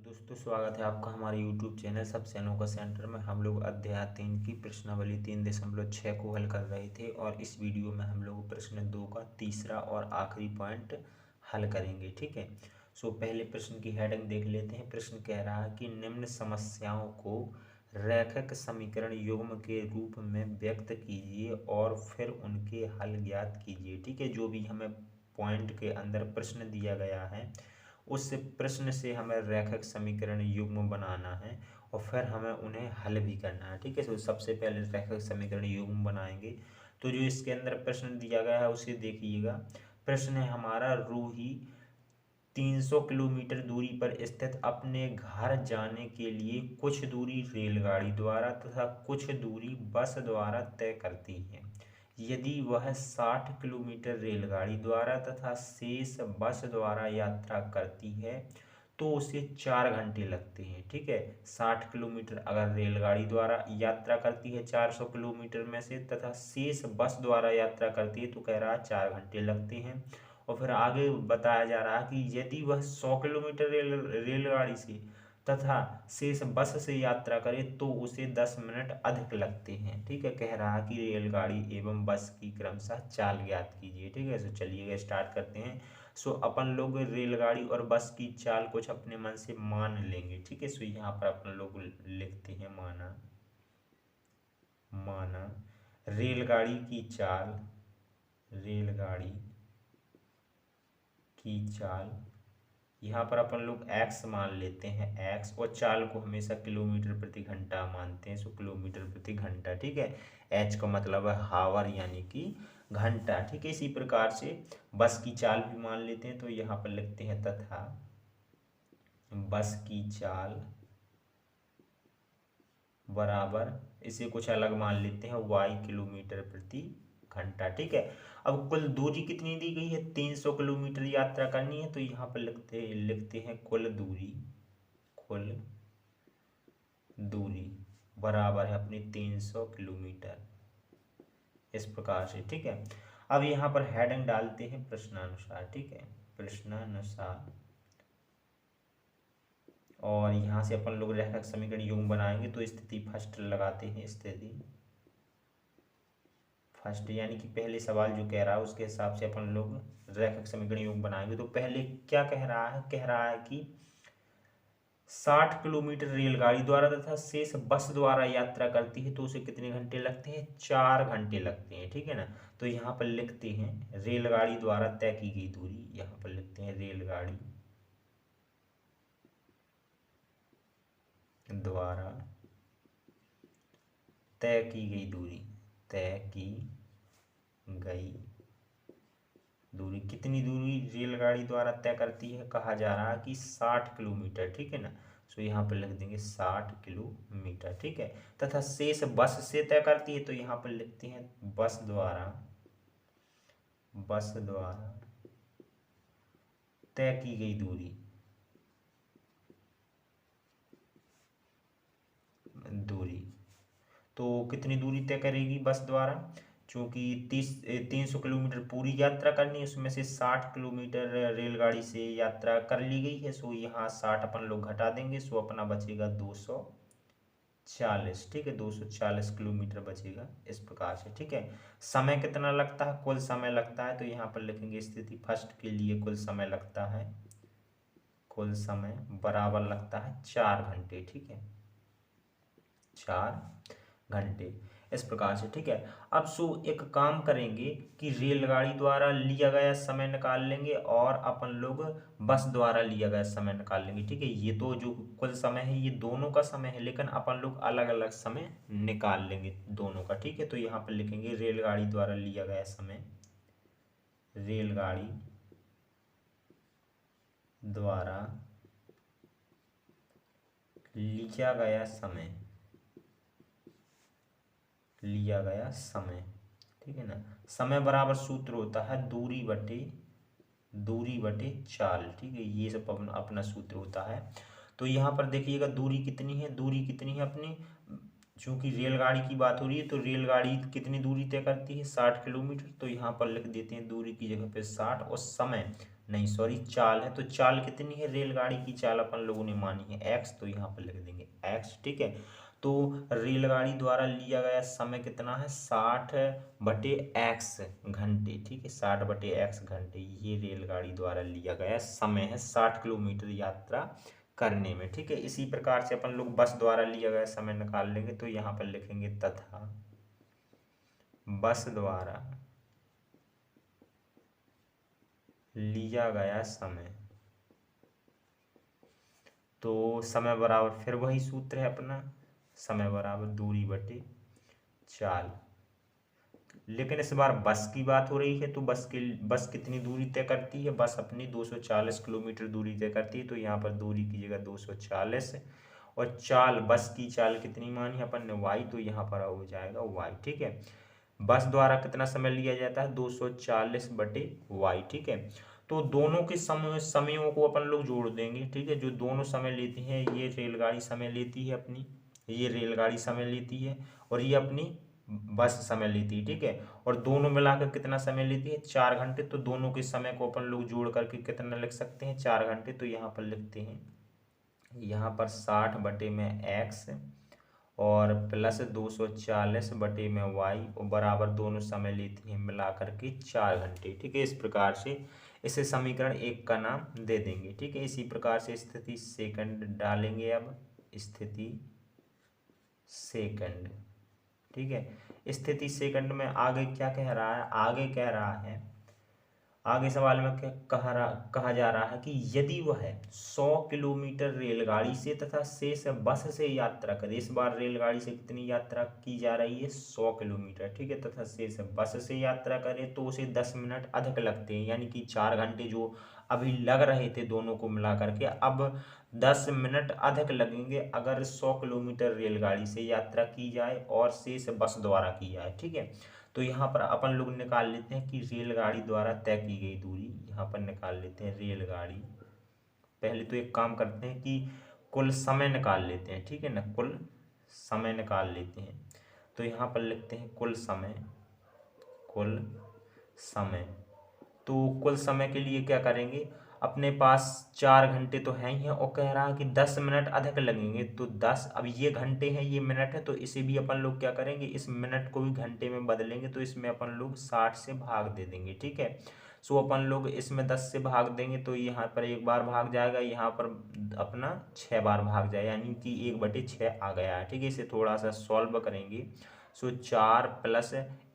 दोस्तों स्वागत है आपका हमारे YouTube चैनल सबसे अनोखा सेंटर में। हम लोग अध्याय 3 की प्रश्नावली 3.6 को हल कर रहे थे और इस वीडियो में हम लोग प्रश्न 2 का तीसरा और आखिरी पॉइंट हल करेंगे। ठीक है। पहले प्रश्न की हेडिंग देख लेते हैं। प्रश्न कह रहा है कि निम्न समस्याओं को रैखिक समीकरण युग्म के रूप में व्यक्त कीजिए और फिर उनके हल ज्ञात कीजिए। ठीक है। जो भी हमें पॉइंट के अंदर प्रश्न दिया गया है उस प्रश्न से हमें रैखिक समीकरण युग्म बनाना है और फिर हमें उन्हें हल भी करना है। ठीक है। सबसे पहले रैखिक समीकरण युग्म बनाएंगे। तो जो इसके अंदर प्रश्न दिया गया है उसे देखिएगा। प्रश्न है हमारा, रूही 300 किलोमीटर दूरी पर स्थित अपने घर जाने के लिए कुछ दूरी रेलगाड़ी द्वारा तथा कुछ दूरी बस द्वारा तय करती है। यदि वह 60 किलोमीटर रेलगाड़ी द्वारा तथा शेष बस द्वारा यात्रा करती है तो उसे 4 घंटे लगते हैं। ठीक है। 60 किलोमीटर अगर रेलगाड़ी द्वारा यात्रा करती है 400 किलोमीटर में से तथा शेष बस द्वारा यात्रा करती है तो कह रहा है 4 घंटे लगते हैं। और फिर आगे बताया जा रहा है कि यदि वह 100 किलोमीटर रेलगाड़ी से तथा शेष बस से यात्रा करे तो उसे 10 मिनट अधिक लगते हैं। ठीक है। कह रहा है कि रेलगाड़ी एवं बस की क्रमशः चाल ज्ञात कीजिए। ठीक है। चलिए स्टार्ट करते हैं। अपन लोग रेलगाड़ी और बस की चाल कुछ अपने मन से मान लेंगे। ठीक है। यहाँ पर अपन लोग लिखते हैं माना माना रेलगाड़ी की चाल, रेलगाड़ी की चाल यहाँ पर अपन लोग x मान लेते हैं x और चाल को हमेशा किलोमीटर प्रति घंटा मानते हैं। किलोमीटर प्रति घंटा। ठीक है। h का मतलब है हावर यानी कि घंटा। ठीक है। इसी प्रकार से बस की चाल भी मान लेते हैं। तो यहाँ पर लिखते हैं तथा बस की चाल बराबर, इसे कुछ अलग मान लेते हैं y किलोमीटर प्रति घंटा। ठीक है। अब कुल दूरी कितनी दी गई है? 300 किलोमीटर यात्रा करनी है। तो यहाँ पर लिखते हैं कुल दूरी बराबर है अपनी 300 किलोमीटर, इस प्रकार से। ठीक है। अब यहाँ पर हेडिंग डालते हैं प्रश्नानुसार। ठीक है। प्रश्नानुसार। और यहाँ से अपन लोग रैखिक समीकरण युग्म बनाएंगे। तो स्थिति फर्स्ट लगाते हैं। स्थिति फर्स्ट यानी कि पहले सवाल जो कह रहा है उसके हिसाब से अपन लोग रैखिक समीकरण युग्म बनाएंगे। तो पहले क्या कह रहा है? कह रहा है कि 60 किलोमीटर रेलगाड़ी द्वारा तथा शेष बस द्वारा यात्रा करती है तो उसे कितने घंटे लगते हैं? 4 घंटे लगते हैं। ठीक है ना। तो यहाँ पर लिखते हैं रेलगाड़ी द्वारा तय की गई दूरी। यहाँ पर लिखते हैं रेलगाड़ी द्वारा तय की गई दूरी, तय की गई दूरी। कितनी दूरी रेलगाड़ी द्वारा तय करती है? कहा जा रहा है कि 60 किलोमीटर। ठीक है ना। यहाँ पर लिख देंगे 60 किलोमीटर। ठीक है। तथा शेष बस से तय करती है तो यहाँ पर लिखते हैं बस द्वारा तय की गई दूरी, तो कितनी दूरी तय करेगी बस द्वारा? चूंकि 300 किलोमीटर पूरी यात्रा करनी है, उसमें से 60 किलोमीटर रेलगाड़ी से यात्रा कर ली गई है। यहाँ 60 अपन लोग घटा देंगे। अपना बचेगा 240। ठीक है। 240 किलोमीटर बचेगा, इस प्रकार से। ठीक है। समय कितना लगता है? कुल समय लगता है। तो यहाँ पर लिखेंगे स्थिति फर्स्ट के लिए कुल समय लगता है, कुल समय बराबर लगता है 4 घंटे। ठीक है। 4 घंटे, इस प्रकार से। ठीक है। अब एक काम करेंगे कि रेलगाड़ी द्वारा लिया गया समय निकाल लेंगे और अपन लोग बस द्वारा लिया गया समय निकाल लेंगे। ठीक है। ये तो जो कुल समय है ये दोनों का समय है, लेकिन अपन लोग अलग अलग समय निकाल लेंगे दोनों का। ठीक है। तो यहाँ पर लिखेंगे रेलगाड़ी द्वारा लिया गया समय, रेलगाड़ी द्वारा लिया गया समय। ठीक है ना। समय बराबर सूत्र होता है दूरी बटे चाल। ठीक है। ये सब अपना सूत्र होता है। तो यहाँ पर देखिएगा दूरी कितनी है? अपनी, चूंकि रेलगाड़ी की बात हो रही है तो रेलगाड़ी कितनी दूरी तय करती है? 60 किलोमीटर। तो यहाँ पर लिख देते हैं दूरी की जगह पे 60 और समय नहीं सॉरी चाल है, तो चाल कितनी है रेलगाड़ी की चाल अपन लोगों ने मानी है एक्स, तो यहाँ पर लिख देंगे एक्स। ठीक है, तो रेलगाड़ी द्वारा लिया गया समय कितना है 60/एक्स घंटे। ठीक है, 60/एक्स घंटे ये रेलगाड़ी द्वारा लिया गया समय है 60 किलोमीटर यात्रा करने में। ठीक है, इसी प्रकार से अपन लोग बस द्वारा लिया गया समय निकाल लेंगे, तो यहाँ पर लिखेंगे तथा बस द्वारा लिया गया समय, तो समय बराबर फिर वही सूत्र है अपना, समय बराबर दूरी बटे चाल। लेकिन इस बार बस की बात हो रही है, तो बस कितनी दूरी तय करती है, बस अपनी 240 किलोमीटर दूरी तय करती है, तो यहाँ पर दूरी की जगह 240, और चाल बस की चाल कितनी मानी अपन ने वाई, तो यहाँ पर हो जाएगा वाई। ठीक है, बस द्वारा कितना समय लिया जाता है 240/वाई। ठीक है, तो दोनों के समयों को अपन लोग जोड़ देंगे। ठीक है, जो दोनों समय लेती हैं, ये रेलगाड़ी समय लेती है अपनी, ये रेलगाड़ी समय लेती है, और ये अपनी बस समय लेती है। ठीक है, और दोनों मिलाकर कितना समय लेती है 4 घंटे, तो दोनों के समय को अपन लोग जोड़ करके कितना लिख सकते हैं 4 घंटे, तो यहाँ पर लिखते हैं यहाँ पर 60/एक्स और प्लस 240/वाई और बराबर दोनों समय लेती हैं मिला करके 4 घंटे। ठीक है, इस प्रकार से इसे समीकरण 1 का नाम दे देंगे। ठीक है, इसी प्रकार से स्थिति सेकंड डालेंगे, अब स्थिति सेकंड। ठीक है, स्थिति सेकंड में आगे क्या कह रहा है, आगे कह रहा है, आगे सवाल में क्या कहा जा रहा है कि यदि वह 100 किलोमीटर रेलगाड़ी से तथा शेष बस से यात्रा करे। इस बार रेलगाड़ी से कितनी यात्रा की जा रही है 100 किलोमीटर। ठीक है, तथा शेष बस से यात्रा करे तो उसे 10 मिनट अधिक लगते हैं, यानी कि 4 घंटे जो अभी लग रहे थे दोनों को मिला करके, अब 10 मिनट अधिक लगेंगे अगर 100 किलोमीटर रेलगाड़ी से यात्रा की जाए और शेष बस द्वारा की जाए। ठीक है, तो यहाँ पर अपन लोग निकाल लेते हैं कि रेलगाड़ी द्वारा तय की गई दूरी, यहाँ पर निकाल लेते हैं रेलगाड़ी। पहले तो एक काम करते हैं कि कुल समय निकाल लेते हैं। ठीक है ना, कुल समय निकाल लेते हैं, तो यहाँ पर लिखते हैं कुल समय, कुल समय। तो कुल समय के लिए क्या करेंगे, अपने पास 4 घंटे तो है ही है, और कह रहा है कि 10 मिनट अधिक लगेंगे, तो 10, अब ये घंटे हैं ये मिनट है, तो इसे भी अपन लोग क्या करेंगे, इस मिनट को भी घंटे में बदलेंगे, तो इसमें अपन लोग 60 से भाग दे देंगे। ठीक है, सो अपन लोग इसमें 10 से भाग देंगे, तो यहाँ पर एक बार भाग जाएगा, यहाँ पर अपना 6 बार भाग जाएगा, यानी कि 1/6 आ गया है। ठीक है, इसे थोड़ा सा सॉल्व करेंगे, सो 4 +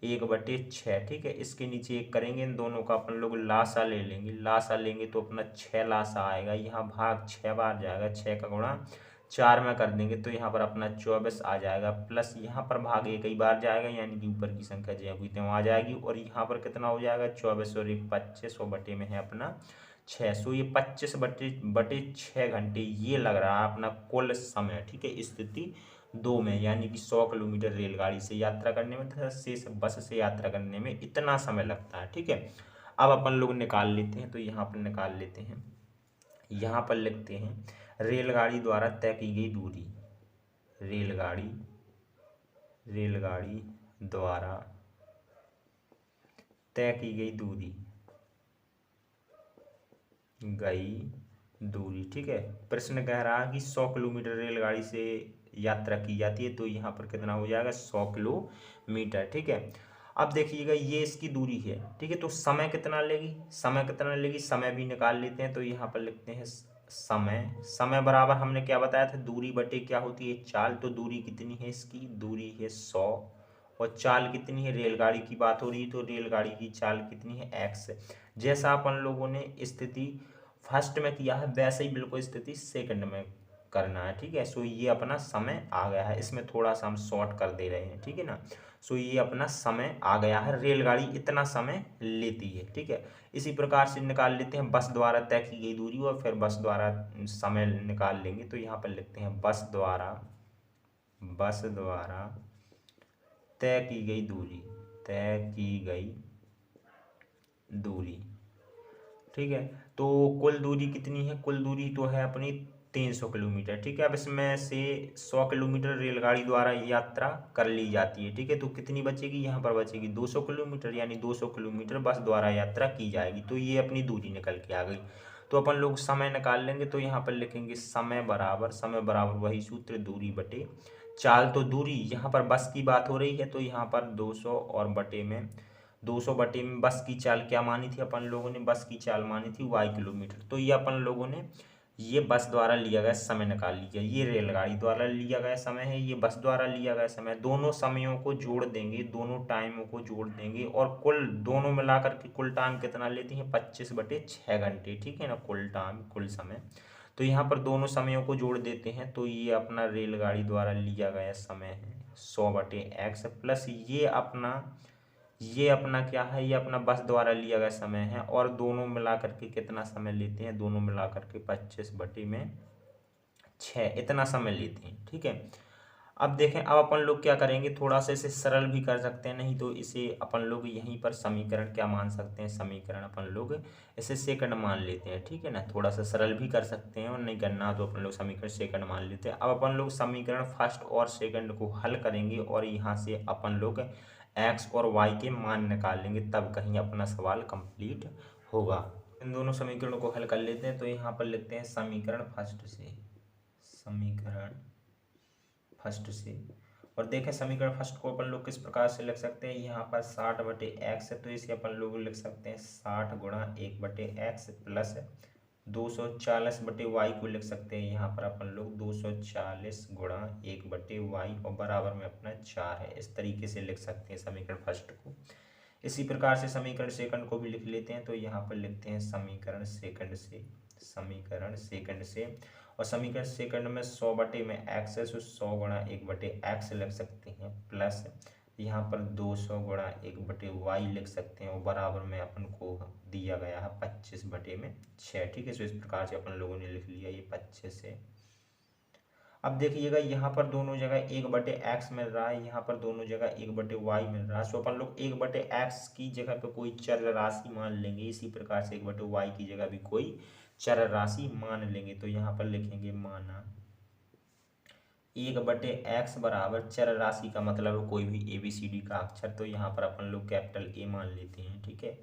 1/6। ठीक है, इसके नीचे एक करेंगे, इन दोनों का अपन लोग लासा ले लेंगे, लासा लेंगे तो अपना 6 लासा आएगा, यहाँ भाग 6 बार जाएगा, 6 का गुणा 4 में कर देंगे, तो यहाँ पर अपना 24 आ जाएगा, प्लस यहाँ पर भाग कई बार जाएगा, यानी कि ऊपर की संख्या जो हुई त्यों आ जाएगी, और यहाँ पर कितना हो जाएगा 24 और 1 25, और बटे में है अपना 600, ये 25/6 घंटे ये लग रहा है अपना कुल समय। ठीक है, स्थिति 2 में, यानी कि 100 किलोमीटर रेलगाड़ी से यात्रा करने में तथा शेष बस से यात्रा करने में इतना समय लगता है। ठीक है, अब अपन लोग निकाल लेते हैं, तो यहाँ पर निकाल लेते हैं, यहाँ पर लिखते हैं रेलगाड़ी द्वारा तय की गई दूरी, रेलगाड़ी द्वारा तय की गई दूरी। ठीक है, प्रश्न कह रहा है कि 100 किलोमीटर रेलगाड़ी से यात्रा की जाती है, तो यहाँ पर कितना हो जाएगा 100 किलोमीटर। ठीक है, अब देखिएगा ये इसकी दूरी है। ठीक है, तो समय कितना लेगी, समय भी निकाल लेते हैं, तो यहाँ पर लिखते हैं समय बराबर हमने क्या बताया था, दूरी बटे क्या होती है चाल, तो दूरी कितनी है इसकी, दूरी है 100, और चाल कितनी है, रेलगाड़ी की बात हो रही है तो रेलगाड़ी की चाल कितनी है x। जैसा अपन लोगों ने स्थिति फर्स्ट में किया है वैसे ही बिल्कुल स्थिति सेकंड में करना है। ठीक है, सो ये अपना समय आ गया है, इसमें थोड़ा सा हम शॉर्ट कर दे रहे हैं। ठीक है ना, सो ये अपना समय आ गया है, रेलगाड़ी इतना समय लेती है। ठीक है, इसी प्रकार से निकाल लेते हैं बस द्वारा तय की गई दूरी, और फिर बस द्वारा समय निकाल लेंगे, तो यहाँ पर लिखते हैं बस द्वारा तय की गई दूरी। ठीक है, तो कुल दूरी कितनी है, कुल दूरी तो है अपनी 300 किलोमीटर। ठीक है, अब इसमें से 100 किलोमीटर रेलगाड़ी द्वारा यात्रा कर ली जाती है। ठीक है, तो कितनी बचेगी, यहाँ पर बचेगी 200 किलोमीटर, यानी 200 किलोमीटर बस द्वारा यात्रा की जाएगी। तो ये अपनी दूरी निकल के आ गई। तो अपन लोग समय निकाल लेंगे, तो यहाँ पर लिखेंगे समय बराबर वही सूत्र, दूरी बटे चाल। तो दूरी, यहाँ पर बस की बात हो रही है, तो यहाँ पर 200 और बटे में 200 बटे में बस की चाल क्या मानी थी अपन लोगों ने, बस की चाल मानी थी y किलोमीटर। तो ये अपन लोगों ने ये बस द्वारा लिया गया समय निकाल लिया। ये रेलगाड़ी द्वारा लिया गया समय है, ये बस द्वारा लिया गया समय। दोनों समयों को जोड़ देंगे, दोनों टाइमों को जोड़ देंगे, और कुल दोनों मिलाकर के कुल टाइम कितना लेती हैं, 25/6 घंटे। ठीक है ना, कुल टाइम, कुल समय। तो यहाँ पर दोनों समयों को जोड़ देते हैं, तो ये अपना रेलगाड़ी द्वारा लिया गया समय है 100/x, प्लस ये अपना क्या है, ये अपना बस द्वारा लिया गया समय है, और दोनों मिला करके कितना समय लेते हैं, दोनों मिला करके 25/6 इतना समय लेते हैं। ठीक है, अब देखें, अब अपन लोग क्या करेंगे, थोड़ा सा इसे सरल भी कर सकते हैं, नहीं तो इसे अपन लोग यहीं पर समीकरण क्या मान सकते हैं, समीकरण अपन लोग इसे सेकंड मान लेते हैं। ठीक है ना, थोड़ा सा सरल भी कर सकते हैं, और नहीं करना तो अपन लोग समीकरण सेकंड मान लेते हैं। अब अपन लोग समीकरण फर्स्ट और सेकंड को हल करेंगे, और यहाँ से अपन लोग एक्स और वाई के मान निकाल लेंगे, तब कहीं अपना सवाल कंप्लीट होगा। इन दोनों समीकरणों को हल कर लेते हैं, तो यहाँ पर लिखते हैं समीकरण फर्स्ट से, और देखें समीकरण फर्स्ट को अपन लोग किस प्रकार से लिख सकते हैं। यहाँ पर 60/x है, तो इसे अपन लोग लिख सकते हैं 60 गुणा 1/x, प्लस 240/y को लिख सकते हैं यहाँ पर अपन लोग 240 गुणा 1/y, और बराबर में अपना 4 है। इस तरीके से लिख सकते हैं समीकरण फर्स्ट को। इसी प्रकार से समीकरण सेकंड को भी लिख लेते हैं, तो यहाँ पर लिखते हैं समीकरण सेकंड से, और समीकरण सेकंड में 100 में x है, तो 100 गुणा 1/x लिख सकते हैं, प्लस यहाँ पर 200 गुणा 1/y लिख सकते हैं, और बराबर में अपन को दिया गया है 25/6। ठीक है, तो इस प्रकार से अपन लोगों ने लिख लिया ये 25 है। अब देखिएगा, यहाँ पर दोनों जगह 1/x मिल रहा है, यहाँ पर दोनों जगह 1/y मिल रहा है। सो अपन लोग 1/x की जगह पे कोई चर राशि मान लेंगे, इसी प्रकार से 1/y की जगह भी कोई चर राशि मान लेंगे। तो यहाँ पर लिखेंगे माना 1/x बराबर चर राशि का मतलब कोई भी ABCD का अक्षर, तो यहाँ पर अपन लोग कैपिटल A मान लेते हैं। ठीक है,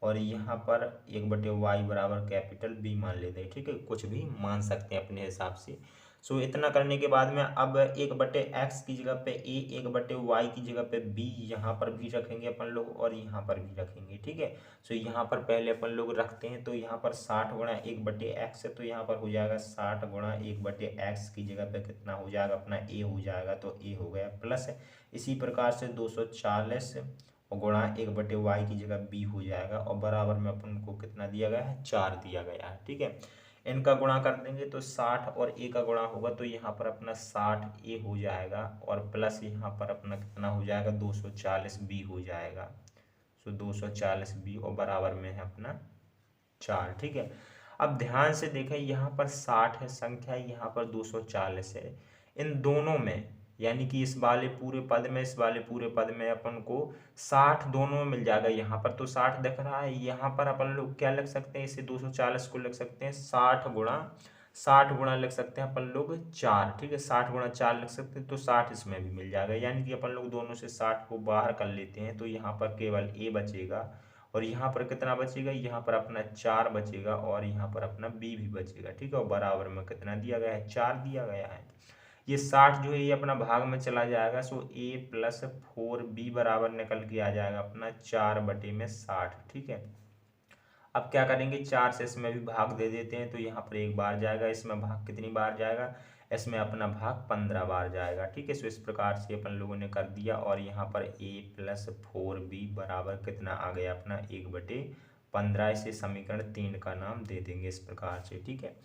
और यहाँ पर 1/y बराबर कैपिटल B मान लेते हैं। ठीक है, कुछ भी मान सकते हैं अपने हिसाब से। सो इतना करने के बाद में अब 1/x की जगह पे A, 1/y की जगह पे B यहाँ पर भी रखेंगे अपन लोग, और यहाँ पर भी रखेंगे। ठीक है, सो यहाँ पर पहले अपन लोग रखते हैं, तो यहाँ पर 60 गुणा 1/x है, तो यहाँ पर हो जाएगा 60 गुणा 1/x की जगह पे कितना हो जाएगा, अपना A हो जाएगा, तो A हो गया, प्लस इसी प्रकार से 240 और गुणा 1/y की जगह B हो जाएगा, और बराबर में अपन को कितना दिया गया है, 4 दिया गया है। ठीक है, इनका गुणा कर देंगे, तो 60 और A का गुणा होगा, तो यहाँ पर अपना 60A हो जाएगा, और प्लस यहाँ पर अपना कितना हो जाएगा, 240B हो जाएगा। सो 240B, और बराबर में है अपना 4। ठीक है, अब ध्यान से देखें, यहाँ पर 60 है संख्या, यहाँ पर 240 है। इन दोनों में, यानी कि इस वाले पूरे पद में, इस वाले पूरे पद में अपन को 60 दोनों में मिल जाएगा। यहाँ पर तो 60 दिख रहा है, यहाँ पर अपन लोग क्या लिख सकते हैं, इसे 240 को लिख सकते हैं 60 गुणा लिख सकते हैं अपन लोग 4। ठीक है, 60 गुणा 4 लिख सकते हैं, तो 60 इसमें भी मिल जाएगा। यानी कि अपन लोग दोनों से 60 को बाहर कर लेते हैं, तो यहाँ पर केवल A बचेगा, और यहाँ पर कितना बचेगा, यहाँ पर अपना 4 बचेगा, और यहाँ पर अपना B भी बचेगा। ठीक है, और बराबर में कितना दिया गया है, 4 दिया गया है। ये 60 जो है ये अपना भाग में चला जाएगा, सो A + 4B बराबर निकल के आ जाएगा अपना 4/60। ठीक है, अब क्या करेंगे, 4 से इसमें भी भाग दे देते हैं, तो यहाँ पर 1 बार जाएगा, इसमें भाग कितनी बार जाएगा, इसमें अपना भाग 15 बार जाएगा। ठीक है, सो इस प्रकार से अपन लोगों ने कर दिया, और यहाँ पर A + 4B बराबर कितना आ गया, अपना 1/15। इसे समीकरण 3 का नाम दे देंगे इस प्रकार से। ठीक है,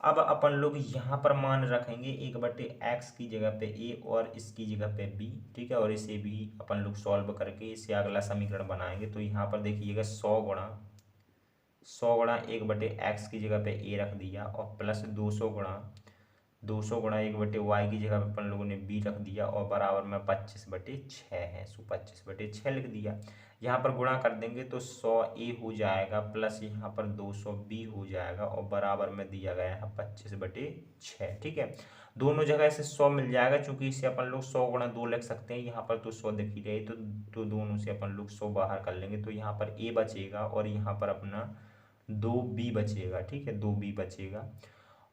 अब अपन लोग यहाँ पर मान रखेंगे 1/x की जगह पे A और इसकी जगह पे B। ठीक है, और इसे भी अपन लोग सॉल्व करके इसे अगला समीकरण बनाएंगे। तो यहाँ पर देखिएगा 100 गुणा 1/x की जगह पे A रख दिया, और प्लस 200 गुणा 200 गुणा 1/y की जगह पे अपन लोगों ने b रख दिया और बराबर में 25/6 है, सो 25/6 लिख दिया। यहाँ पर गुणा कर देंगे तो 100a हो जाएगा प्लस यहाँ पर 200b हो जाएगा और बराबर में दिया गया है 25/6। ठीक है, दोनों जगह से 100 मिल जाएगा, चूंकि इसे अपन लोग 100 गुणा 2 लिख सकते हैं। यहाँ पर तो 100 दिख ही रही, तो दोनों से अपन लोग 100 बाहर कर लेंगे तो यहाँ पर a बचेगा और यहाँ पर अपना 2b बचेगा। ठीक है, 2b बचेगा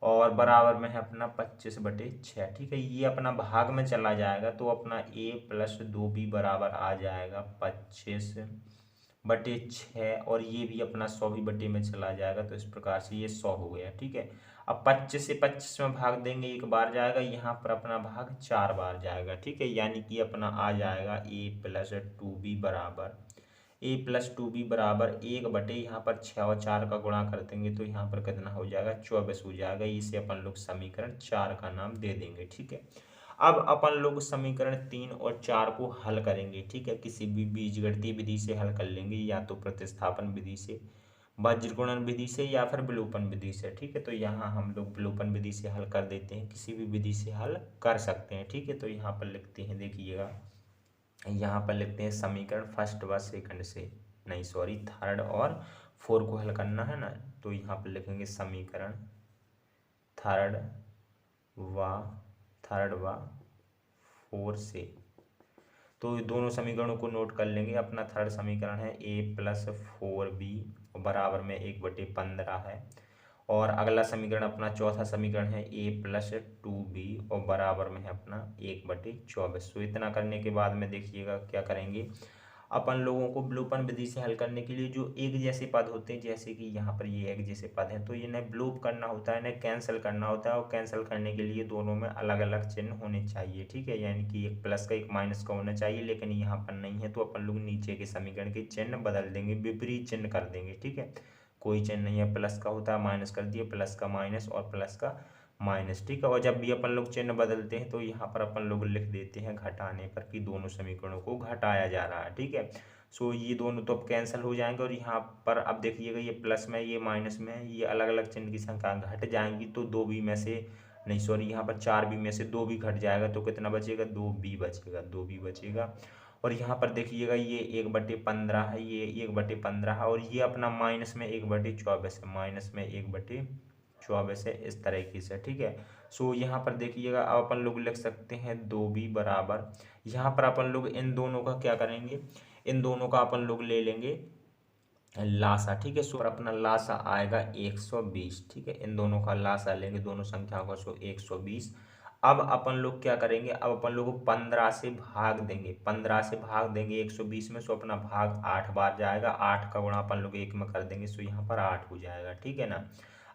और बराबर में है अपना 25/6। ठीक है, ये अपना भाग में चला जाएगा तो अपना a प्लस 2b बराबर आ जाएगा 25/6 और ये भी अपना 100 भी बटे में चला जाएगा, तो इस प्रकार से ये 100 हो गया। ठीक है, अब 25 से 25 में भाग देंगे, एक बार जाएगा, यहाँ पर अपना भाग 4 बार जाएगा। ठीक है, यानी कि अपना आ जाएगा a प्लस 2b बराबर 1/, यहाँ पर 6 और 4 का गुणा कर देंगे तो यहाँ पर कितना हो जाएगा, 24 हो जाएगा। इसे अपन लोग समीकरण 4 का नाम दे देंगे। ठीक है, अब अपन लोग समीकरण 3 और 4 को हल करेंगे। ठीक है, किसी भी बीजगणितीय विधि से हल कर लेंगे, या तो प्रतिस्थापन विधि से, वज्रगुणन विधि से, या फिर विलोपन विधि से। ठीक है, तो यहाँ हम लोग विलोपन विधि से हल कर देते हैं, किसी भी विधि से हल कर सकते हैं। ठीक है, तो यहाँ पर लिखते हैं, देखिएगा यहाँ पर लिखते हैं समीकरण फर्स्ट व सेकंड से, नहीं सॉरी, थर्ड और फोर को हल करना है ना, तो यहाँ पर लिखेंगे समीकरण थर्ड व फोर से। तो दोनों समीकरणों को नोट कर लेंगे। अपना थर्ड समीकरण है a प्लस 4b बराबर में 1/15 है, और अगला समीकरण अपना चौथा समीकरण है a प्लस 2b और बराबर में है अपना 1/24। तो इतना करने के बाद में देखिएगा क्या करेंगे, अपन लोगों को विलोपन विधि से हल करने के लिए जो एक जैसे पद होते हैं, जैसे कि यहाँ पर ये एक जैसे पद हैं, तो इन्हें विलोप करना होता है, इन्हें कैंसिल करना होता है, और कैंसिल करने के लिए दोनों में अलग अलग चिन्ह होने चाहिए। ठीक है, यानी कि एक प्लस का एक माइनस का होना चाहिए, लेकिन यहाँ पर नहीं है, तो अपन लोग नीचे के समीकरण के चिन्ह बदल देंगे, विपरीत चिन्ह कर देंगे। ठीक है, कोई चिन्ह नहीं है, प्लस का होता है, माइनस कर दिए, प्लस का माइनस और प्लस का माइनस। ठीक है, और जब भी अपन लोग चिन्ह बदलते हैं तो यहाँ पर अपन लोग लिख देते हैं घटाने पर कि दोनों समीकरणों को घटाया जा रहा है। ठीक है, सो ये दोनों तो अब कैंसिल हो जाएंगे, और यहाँ पर अब देखिएगा ये प्लस में ये माइनस में ये अलग अलग चिन्ह की संख्या घट जाएंगी, तो 2b में से, नहीं सॉरी, यहाँ पर 4b में से 2b घट जाएगा, तो कितना बचेगा, 2b बचेगा, 2b बचेगा। और यहाँ पर देखिएगा ये 1/15 है, ये 1/15 है, और ये अपना माइनस में 1/24 है, माइनस में 1/24 है, इस तरीके से। ठीक है, सो यहाँ पर देखिएगा अब अपन लोग लिख सकते हैं 2b बराबर, यहाँ पर अपन लोग इन दोनों का क्या करेंगे, इन दोनों का अपन लोग ले लेंगे लासा। ठीक है, सो अपना लासा आएगा 120। ठीक है, इन दोनों का लासा लेंगे, दोनों संख्याओं का, सो 120। अब अपन लोग क्या करेंगे, अब अपन लोग 15 से भाग देंगे, 15 से भाग देंगे 120 में, सो अपना भाग 8 बार जाएगा, 8 का गुणा अपन लोग 1 में कर देंगे, सो यहाँ पर 8 हो जाएगा। ठीक है ना,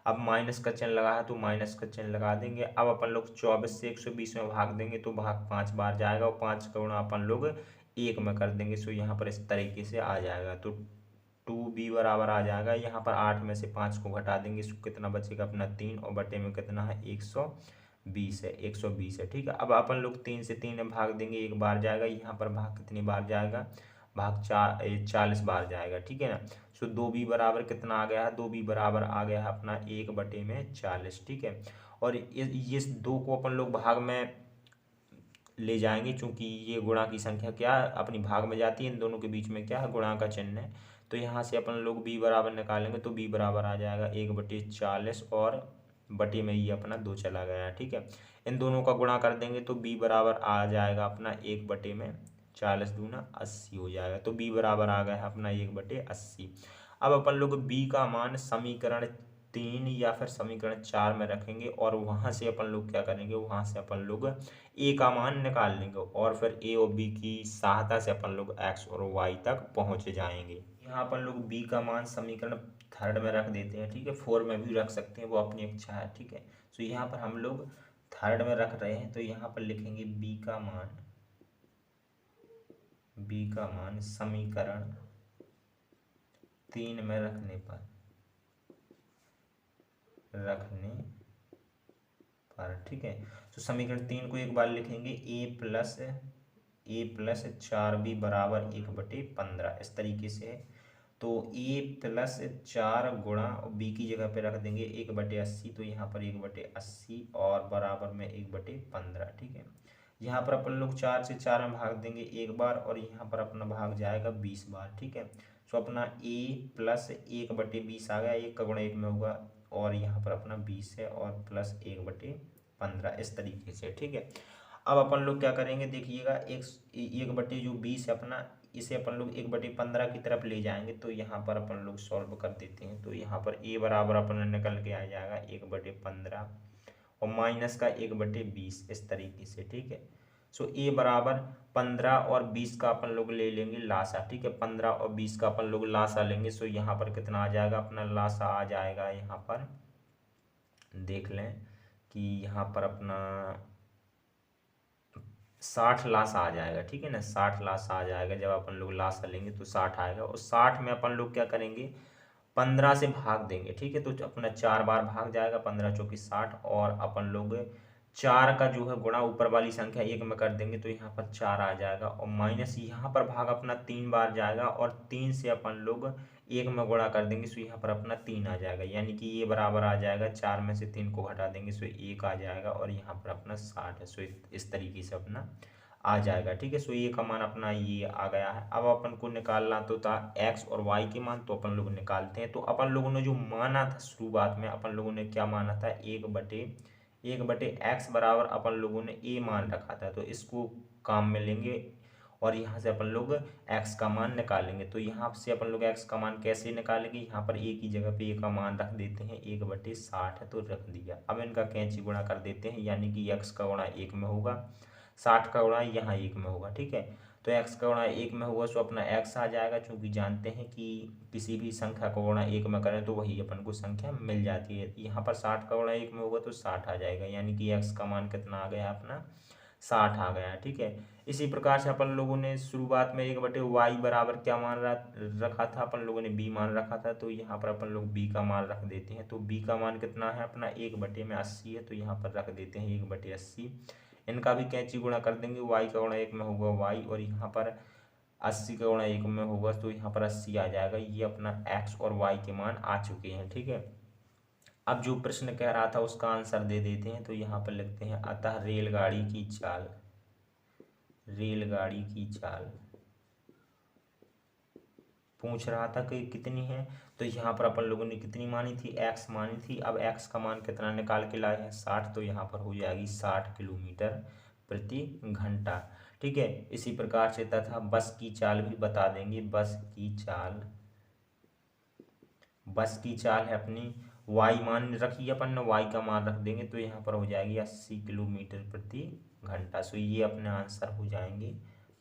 अब माइनस का चिन्ह लगा है तो माइनस का चिन्ह लगा देंगे। अब अपन लोग 24 से 120 में भाग देंगे तो भाग 5 बार जाएगा, और 5 का गुणा अपन लोग 1 में कर देंगे, सो यहाँ पर इस तरीके से आ जाएगा, तो 2b बराबर आ जाएगा। यहाँ पर 8 में से 5 को घटा देंगे, सो कितना बचेगा अपना 3, और बटे में कितना है 120 है, 120 है। ठीक है, अब अपन लोग 3 से 3 में भाग देंगे, एक बार जाएगा, यहाँ पर भाग कितनी बार जाएगा, भाग 40 बार जाएगा। ठीक है ना, सो 2b बराबर कितना आ गया है, 2b बराबर आ गया है अपना 1/40। ठीक है, और ये 2 को अपन लोग भाग में ले जाएंगे, चूंकि ये गुणा की संख्या क्या अपनी भाग में जाती है, इन दोनों के बीच में क्या है, गुणा का चिन्ह है, तो यहाँ से अपन लोग b बराबर निकालेंगे, तो b बराबर आ जाएगा 1/40, और बटे में ये अपना 2 चला गया। ठीक है, इन दोनों का गुणा कर देंगे तो b बराबर आ जाएगा अपना 1/40 दूना 80 हो जाएगा, तो b बराबर आ गया है अपना 1/80। अब अपन लोग b का मान समीकरण 3 या फिर समीकरण 4 में रखेंगे, और वहां से अपन लोग क्या करेंगे, वहां से अपन लोग a का मान निकाल लेंगे, और फिर a और b की सहायता से अपन लोग x और y तक पहुंच जाएंगे। यहाँ अपन लोग b का मान समीकरण थर्ड में रख देते हैं। ठीक है, 4 में भी रख सकते हैं, वो अपनी इच्छा है। ठीक है, तो यहाँ पर हम लोग थर्ड में रख रहे हैं, तो यहाँ पर लिखेंगे b का मान समीकरण 3 में रखने पर ठीक है, तो समीकरण 3 को एक बार लिखेंगे a प्लस 4b बराबर 1/15, इस तरीके से है। तो a प्लस 4 गुणा b की जगह पे रख देंगे 1/80, तो यहाँ पर 1/80 और बराबर में 1/15। ठीक है, यहाँ पर अपन लोग 4 से 4 में भाग देंगे एक बार और यहाँ पर अपना भाग जाएगा 20 बार। ठीक है, तो अपना a प्लस 1/20 आ गया, 1 का गुणा 1 में होगा और यहाँ पर अपना 20 है और प्लस 1/15 इस तरीके से। ठीक है, अब अपन लोग क्या करेंगे देखिएगा, 1/20 है अपना, इसे अपन लोग 1/15 की तरफ ले जाएंगे, तो यहाँ पर अपन लोग सॉल्व कर देते हैं। तो यहाँ पर a बराबर अपन निकल के आ जाएगा 1/15 और माइनस का 1/20 इस तरीके से। ठीक है, सो a बराबर 15 और 20 का अपन लोग ले लेंगे लासा। ठीक है, 15 और 20 का अपन लोग लासा लेंगे, सो यहाँ पर कितना आ जाएगा, अपना लासा आ जाएगा, यहाँ पर देख लें कि यहाँ पर अपना 60 लासा आ जाएगा। ठीक है ना, 60 लासा आ जाएगा, जब अपन लोग लासा लेंगे तो 60 आएगा और 60 में अपन लोग क्या करेंगे, 15 से भाग देंगे। ठीक है, तो अपना 4 बार भाग जाएगा, 15 चौकी 60 और अपन लोग 4 का जो है गुणा ऊपर वाली संख्या 1 में कर देंगे, तो यहाँ पर 4 आ जाएगा और माइनस यहाँ पर भाग अपना 3 बार जाएगा और 3 से अपन लोग 1 में गुणा कर देंगे, सो यहाँ पर अपना 3 आ जाएगा, यानी कि ये बराबर आ जाएगा, 4 में से 3 को घटा देंगे, सो 1 आ जाएगा और यहाँ पर अपना 60 है। सो इस तरीके से अपना आ जाएगा। ठीक है, सो ये का मान अपना ये आ गया है। अब अपन को निकालना तो था x और y के मान, तो अपन लोग निकालते हैं। तो अपन लोगों ने जो माना था शुरुआत में, अपन लोगों ने क्या माना था, 1/x बराबर अपन लोगों ने a मान रखा था, तो इसको काम में लेंगे और यहाँ से अपन लोग x का मान निकालेंगे। तो यहाँ से अपन लोग x का मान कैसे निकालेंगे, यहाँ पर a की जगह पे a का मान रख देते हैं, 1/60 है तो रख दिया। अब इनका कैंची गुणा कर देते हैं, यानी कि x का गुणा 1 में होगा, 60 का गुणा यहाँ 1 में होगा। ठीक है, तो x का गुणा 1 में होगा, सो अपना x आ जाएगा, क्योंकि जानते हैं कि किसी भी संख्या का गुणा 1 में करें तो वही अपन को संख्या मिल जाती है। यहाँ पर 60 का गुणा 1 में होगा तो 60 आ जाएगा, यानी कि x का मान कितना आ गया, अपना 60 आ गया। ठीक है, इसी प्रकार से अपन लोगों ने शुरुआत में 1/y बराबर क्या मान रखा था, अपन लोगों ने b मान रखा था, तो यहाँ पर अपन लोग b का मान रख देते हैं। तो b का मान कितना है, अपना 1/80 है, तो यहाँ पर रख देते हैं 1/80। इनका भी कैंची गुणा कर देंगे, y का गुणा 1 में होगा y और यहाँ पर 80 का गुणा 1 में होगा, तो यहाँ पर 80 आ जाएगा। ये अपना x और y के मान आ चुके हैं। ठीक है, अब जो प्रश्न कह रहा था उसका आंसर दे देते हैं। तो यहाँ पर लिखते हैं, अतः रेलगाड़ी की चाल पूछ रहा था कि कितनी है, तो यहाँ पर अपन लोगों ने कितनी मानी थी, x मानी थी। अब x का मान कितना निकाल के लाए हैं, 60, तो यहाँ पर हो जाएगी 60 किलोमीटर प्रति घंटा। ठीक है, इसी प्रकार से तथा बस की चाल भी बता देंगे। बस की चाल है अपनी, y मान रखी अपन ने, y का मान रख देंगे, तो यहाँ पर हो जाएगी 80 किलोमीटर प्रति घंटा। सो ये अपने आंसर हो जाएंगे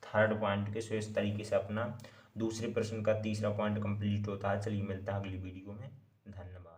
थर्ड पॉइंट के। सो इस तरीके से अपना दूसरे प्रश्न का तीसरा पॉइंट कंप्लीट होता है। चलिए मिलता है अगली वीडियो में, धन्यवाद।